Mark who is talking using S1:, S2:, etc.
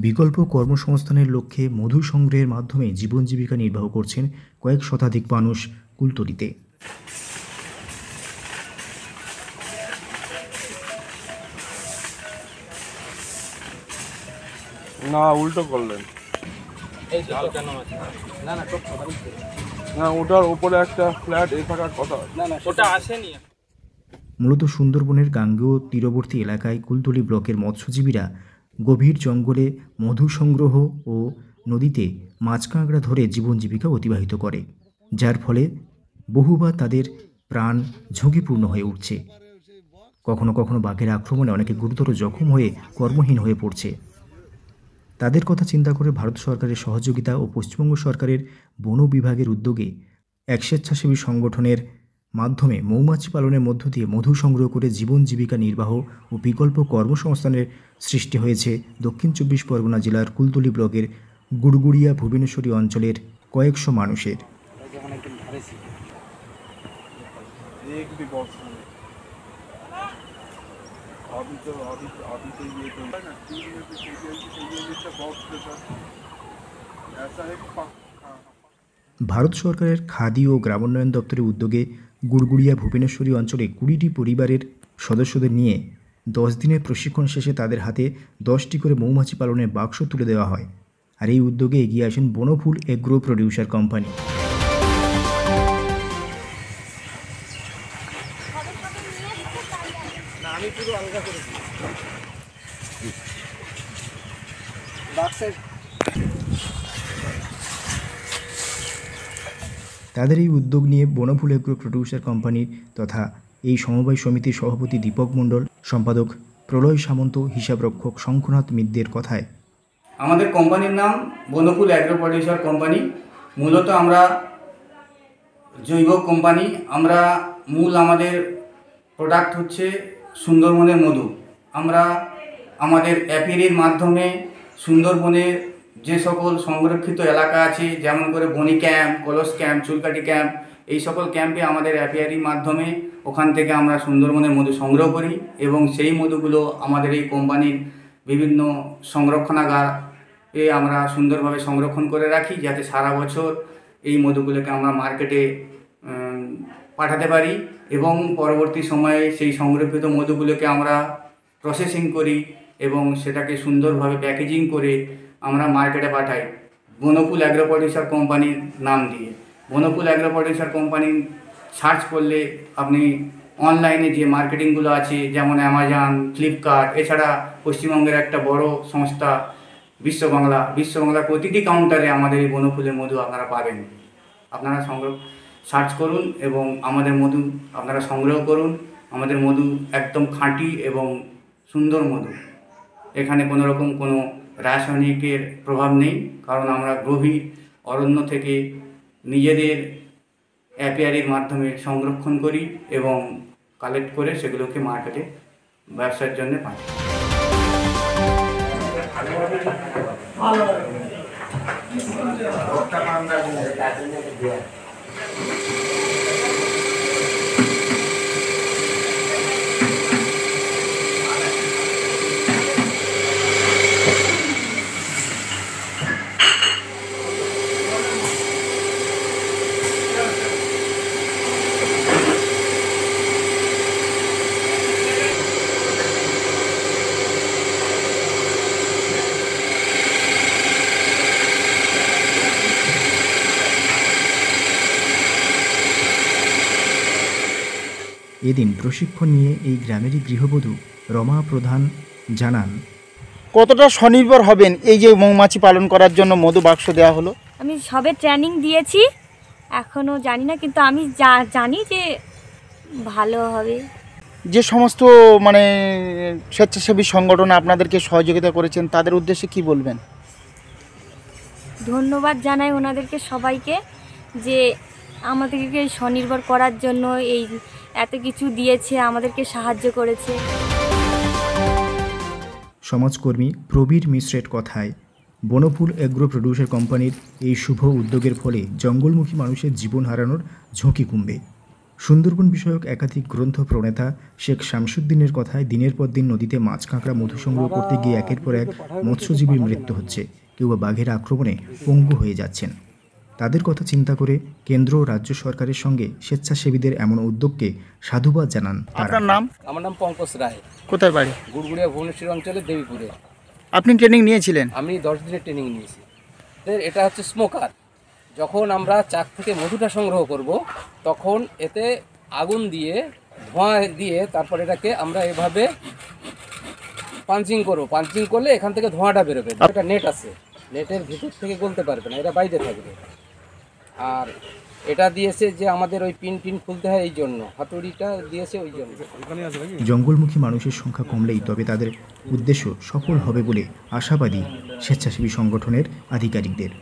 S1: বিকল্প কর্মসংস্থানের লক্ষ্যে মধু সংগ্রহের মাধ্যমে জীবন জীবিকা নির্বাহ করছেন কয়েক শতাধিক মানুষ কুলতলিতে।
S2: না উল্টো করলেন, না ওটার উপরে একটা ফ্ল্যাট এ থাকার কথা, ওটা আসেনি।
S1: মূলত সুন্দরবনের গাঙ্গেয় তীরবর্তী এলাকায় কুলতলি ব্লকের মৎস্যজীবীরা গভীর জঙ্গলে মধু সংগ্রহ ও নদীতে মাছ কাঁকড়া ধরে জীবন জীবিকা অতিবাহিত করে, যার ফলে বহুবার তাদের প্রাণ ঝুঁকিপূর্ণ হয়ে উঠছে। কখনো কখনো বাঘের আক্রমণে অনেকে গুরুতর জখম হয়ে কর্মহীন হয়ে পড়ছে। তাদের কথা চিন্তা করে ভারত সরকারের সহযোগিতা ও পশ্চিমবঙ্গ সরকারের বন বিভাগের উদ্যোগে এক স্বেচ্ছাসেবী সংগঠনের মাধ্যমে মৌমাছি পালনের মধ্য দিয়ে মধু সংগ্রহ করে জীবন জীবিকা নির্বাহ ও বিকল্প কর্মসংস্থানের সৃষ্টি হয়েছে দক্ষিণ 24 পরগনা জেলার কুলতলি ব্লকের গুড়গুড়িয়া ভুবনেশ্বরী অঞ্চলের কয়েকশো মানুষের। ভারত সরকারের খাদি ও গ্রামোন্নয়ন দপ্তরের উদ্যোগে গুড়গুড়িয়া ভুবনেশ্বরী অঞ্চলে 20টি পরিবারের সদস্যদের নিয়ে 10 দিনের প্রশিক্ষণ শেষে তাদের হাতে 10টি করে মৌমাছি পালনের বাক্স তুলে দেওয়া হয়। আর এই উদ্যোগে এগিয়ে আসেন বনফুল এগ্রো প্রডিউসার কোম্পানি। তাদের এই উদ্যোগ নিয়ে বনফুল এগ্রো প্রডিউসার কোম্পানির তথা এই সমবায় সমিতির সভাপতি দীপক মণ্ডল, সম্পাদক প্রলয় সামন্ত, হিসাবরক্ষক শঙ্খনাথ মিত্রের কথায়,
S3: আমাদের কোম্পানির নাম বনফুল এগ্রো প্রডিউসার কোম্পানি। মূলত আমরা জৈব কোম্পানি। আমরা আমাদের প্রোডাক্ট হচ্ছে সুন্দরবনের মধু। আমরা আমাদের অ্যাপিয়ারির মাধ্যমে সুন্দরবনের যে সকল সংরক্ষিত এলাকা আছে, যেমন করে বনি ক্যাম্প, কলস ক্যাম্প, চুলকাটি ক্যাম্প, এই সকল ক্যাম্পে আমাদের অ্যাপিয়ারির মাধ্যমে ওখান থেকে আমরা সুন্দরবনের মধু সংগ্রহ করি এবং সেই মধুগুলো আমাদের এই কোম্পানির বিভিন্ন সংরক্ষণাগারে আমরা সুন্দরভাবে সংরক্ষণ করে রাখি, যাতে সারা বছর এই মধুগুলোকে আমরা মার্কেটে পাঠাতে পারি এবং পরবর্তী সময়ে সেই সংরক্ষিত মধুগুলোকে আমরা প্রসেসিং করি এবং সেটাকে সুন্দরভাবে প্যাকেজিং করে আমরা মার্কেটে পাঠাই বনফুল এগ্রো প্রডিউসার কোম্পানির নাম দিয়ে। বনফুল এগ্রো প্রডিউসার কোম্পানি সার্চ করলে আপনি অনলাইনে যে মার্কেটিংগুলো আছে, যেমন অ্যামাজন, ফ্লিপকার্ট, এছাড়া পশ্চিমবঙ্গের একটা বড় সংস্থা বিশ্ববাংলা প্রতিটি কাউন্টারে আমাদের এই বনফুলের মধু আপনারা পাবেন। আপনারা সার্চ করুন এবং আমাদের মধু আপনারা সংগ্রহ করুন। আমাদের মধু একদম খাঁটি এবং সুন্দর মধু। এখানে কোনো রকম কোনো রাসায়নিকের প্রভাব নেই, কারণ আমরা গভীর অরণ্য থেকে নিজেদের অ্যাপিয়ারির মাধ্যমে সংরক্ষণ করি এবং কালেক্ট করে সেগুলোকে মার্কেটে ব্যবসার জন্য পাঠাই।
S1: এদিন প্রশিক্ষণ নিয়ে এই গ্রামেরই গৃহবধূ রমা প্রধান জানান,
S4: কতটা স্বনির্ভর হবেন এই যে মৌমাছি পালন করার জন্য মধু বাক্স দেওয়া হলো?
S5: আমি সবে ট্রেনিং দিয়েছি, এখনও জানি না, কিন্তু আমি জানি যে ভালো হবে।
S4: যে সমস্ত স্বেচ্ছাসেবী সংগঠন আপনাদেরকে সহযোগিতা করেছেন তাদের উদ্দেশ্যে কি বলবেন?
S5: ধন্যবাদ জানাই ওনাদেরকে সবাইকে, যে আমাদেরকে স্বনির্ভর করার জন্য এই এত কিছু দিয়েছে, আমাদেরকে সাহায্য করেছে।
S1: সমাজকর্মী প্রবীর মিশ্রের কথায়, বনফুল এগ্রো প্রডিউসার কোম্পানির এই শুভ উদ্যোগের ফলে জঙ্গলমুখী মানুষের জীবন হারানোর ঝুঁকি কমবে। সুন্দরবন বিষয়ক একাধিক গ্রন্থ প্রণেতা শেখ শামসুদ্দিনের কথায় দিনের পর দিন নদীতে মাছ কাঁকড়া মধু সংগ্রহ করতে গিয়ে একের পর এক মৎস্যজীবীর মৃত্যু হচ্ছে, কেউ বা বাঘের আক্রমণে পঙ্গু হয়ে যাচ্ছেন। তাদের কথা চিন্তা করে কেন্দ্র ও রাজ্য সরকারের সঙ্গে স্বেচ্ছাসেবীদের এমন উদ্যোগকে সাধুবাদ জানান তারা।
S4: আপনার নাম?
S6: আমার নাম পঙ্কজ রায়।
S4: কোথায় বাড়ি?
S6: গুড়গুড়িয়া ভুবনেশ্বর অঞ্চলের দেবীপুরে।
S4: আপনি ট্রেনিং নিয়েছিলেন?
S6: আমি 10 দিনের ট্রেনিং নিয়েছি। এটা হচ্ছে স্মোকার। যখন আমরা চাক থেকে মধুটা সংগ্রহ করব তখন এতে আগুন দিয়ে ধোঁয়া দিয়ে তারপর এটাকে আমরা এভাবে পাঞ্চিং করব। পাঞ্চিং করলে এখান থেকে ধোঁয়াটা বেরোবে। একটা নেট আছে, নেটের ভিতর থেকে গলতে পারবে না, এটা বাইরে থাকবে। আর এটা দিয়েছে যে আমাদের ওই পিন খুলতে হয়, এই জন্য হাতুড়িটা দিয়েছে ওই জন্য।
S1: জঙ্গলমুখী মানুষের সংখ্যা কমলেই তবে তাদের উদ্দেশ্য সফল হবে বলে আশাবাদী স্বেচ্ছাসেবী সংগঠনের আধিকারিকদের।